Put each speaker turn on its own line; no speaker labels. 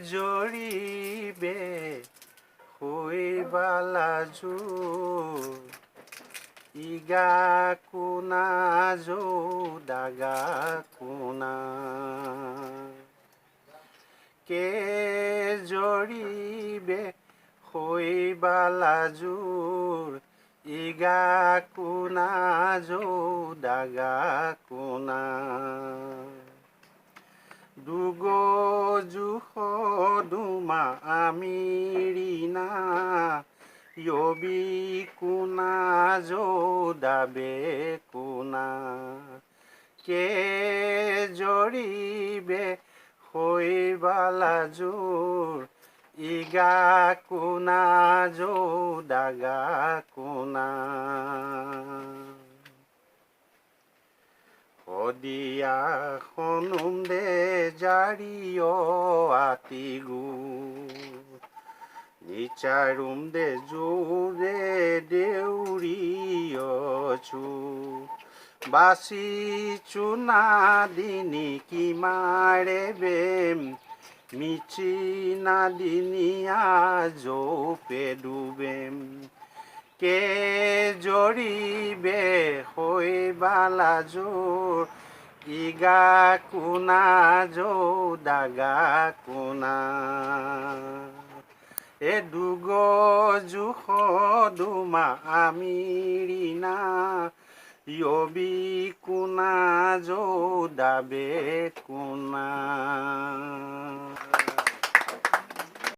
জৰিবে হৈবালাজো ইগা কোনা যৌদাগা কোনা কে জৰিবে হৈবালাজোৰ ইগা কোনা যৌদাগা কোনা দুগো জুখ দুমা আমিৰিনা ইয়বি কোনা যৌদাবে কোনা কে জৰিবে হৈবালাজোৰ ইগা কোনা যৌদাগা কোনা দিয়া খনুম দে জাৰিয় আতিগু নিচাৰুম দে জোৰে দেউৰিয়ছু বাচি চুনা দিনি কিমাৰে বেম মিচি নাদিনিয়া জৌপে ডুবেম কে জৰিবে হৈবালাজোৰ ইগা কোনা যৌদাগা কোনা এ দুগো জুখ দুমা আমিৰিনা ইয়বি কোনা যৌদাবে কোনা